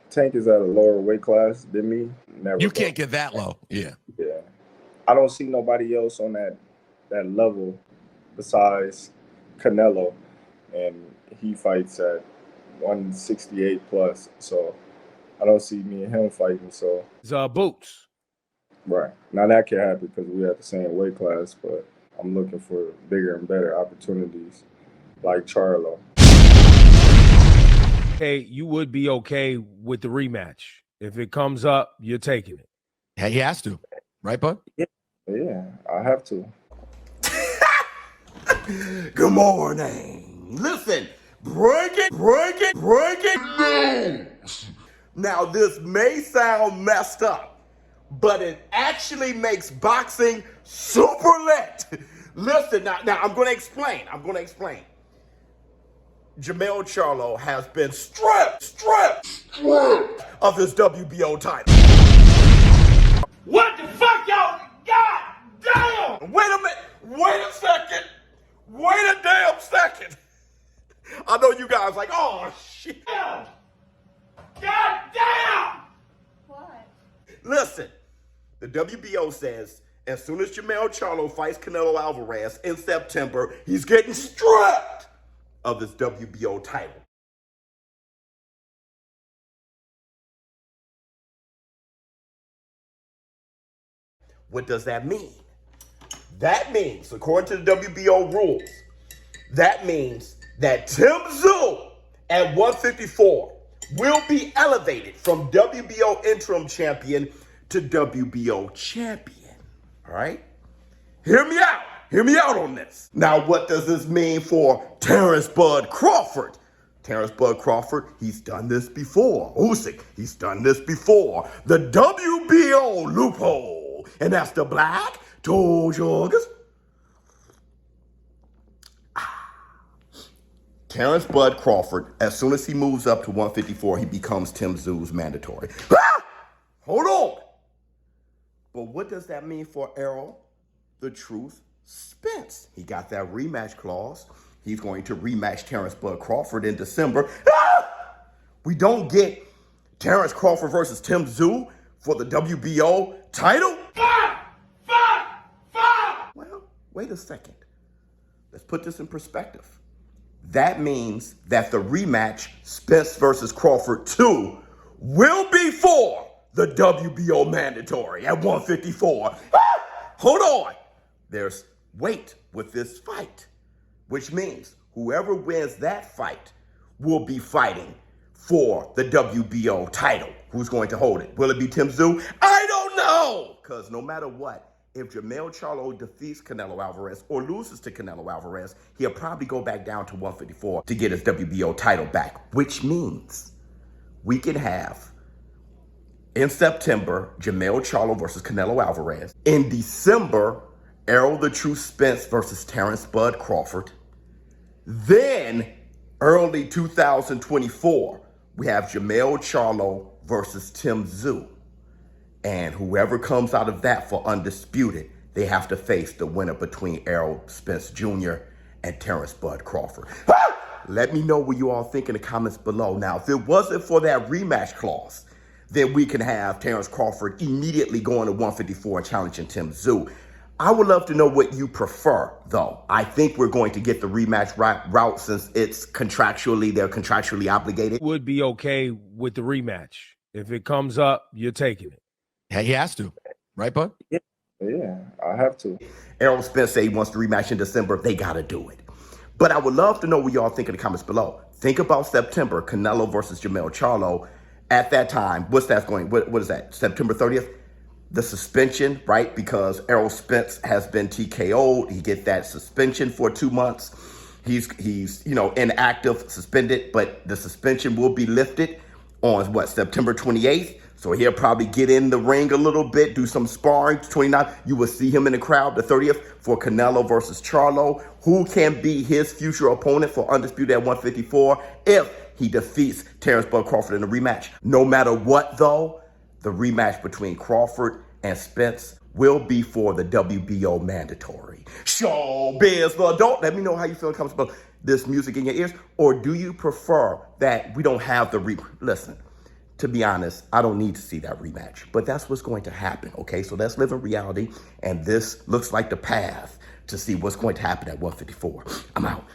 Tank is at a lower weight class than me. Never. You can't get that low. Yeah. Yeah. I don't see nobody else on that level besides Canelo, and he fights at 168 plus. So I don't see me and him fighting. So Boots. Right. Now that can happen because we at the same weight class, but I'm looking for bigger and better opportunities like Charlo. Hey, you would be okay with the rematch. If it comes up, you're taking it. Hey, he has to. Right, bud? Yeah, I have to. Good morning. Listen, break it news. Now, this may sound messed up, but it actually makes boxing super lit. Listen, now I'm going to explain. Jermell Charlo has been stripped of his WBO title. What the fuck, y'all? God damn! Wait a minute. Wait a second. Wait a damn second. I know you guys like, oh, shit. God damn! What? Listen, the WBO says as soon as Jermell Charlo fights Canelo Alvarez in September, he's getting stripped of his WBO title. What does that mean? That means, according to the WBO rules, that means that Tim Tszyu at 154 will be elevated from WBO interim champion to WBO champion. All right? Hear me out. Hear me out on this. Now, what does this mean for Terrence Bud Crawford? Terrence Bud Crawford, he's done this before. Usyk, he's done this before. The WBO loophole. And that's the black toe joggers. Terrence Bud Crawford, as soon as he moves up to 154, he becomes Tim Tszyu's mandatory. Hold on. But what does that mean for Errol the Truth Spence? He got that rematch clause. He's going to rematch Terrence Bud Crawford in December. We don't get Terrence Crawford versus Tim Tszyu for the WBO title? Fuck! Well, wait a second. Let's put this in perspective. That means that the rematch, Spence versus Crawford 2, will be for the WBO mandatory at 154. Hold on. There's weight with this fight, which means whoever wins that fight will be fighting for the WBO title. Who's going to hold it? Will it be Tim Tszyu? I don't know. Because no matter what, if Jermell Charlo defeats Canelo Alvarez or loses to Canelo Alvarez, he'll probably go back down to 154 to get his WBO title back, which means we can have, in September, Jermell Charlo versus Canelo Alvarez. In December, Errol the True Spence versus Terrence Bud Crawford. Then, early 2024, we have Jermell Charlo versus Tim Tszyu. And whoever comes out of that for undisputed, they have to face the winner between Errol Spence Jr. and Terrence Bud Crawford. Let me know what you all think in the comments below. Now, if it wasn't for that rematch clause, then we can have Terrence Crawford immediately going to 154 and challenging Tim Tszyu. I would love to know what you prefer, though. I think we're going to get the rematch route since it's they're contractually obligated. Would be okay with the rematch. If it comes up, you're taking it. Hey, he has to. Right, bud? Yeah, I have to. Errol Spence say he wants to rematch in December. They got to do it. But I would love to know what y'all think in the comments below. Think about September, Canelo versus Jermell Charlo. At that time, what is that, September 30th? The suspension, right? Because Errol Spence has been TKO'd. He get that suspension for 2 months. He's inactive, suspended, but the suspension will be lifted on September 28th. So he'll probably get in the ring a little bit, do some sparring. 29th, you will see him in the crowd. The 30th for Canelo versus Charlo. Who can be his future opponent for undisputed at 154 if he defeats Terrence Bud Crawford in a rematch? No matter what, though, the rematch between Crawford and Spence will be for the WBO mandatory. ShowBizz, the adult. Let me know how you feel in the comments about this music in your ears. Or do you prefer that we don't have the Listen, to be honest, I don't need to see that rematch, but that's what's going to happen, okay? So let's live in reality, and this looks like the path to see what's going to happen at 154. I'm out.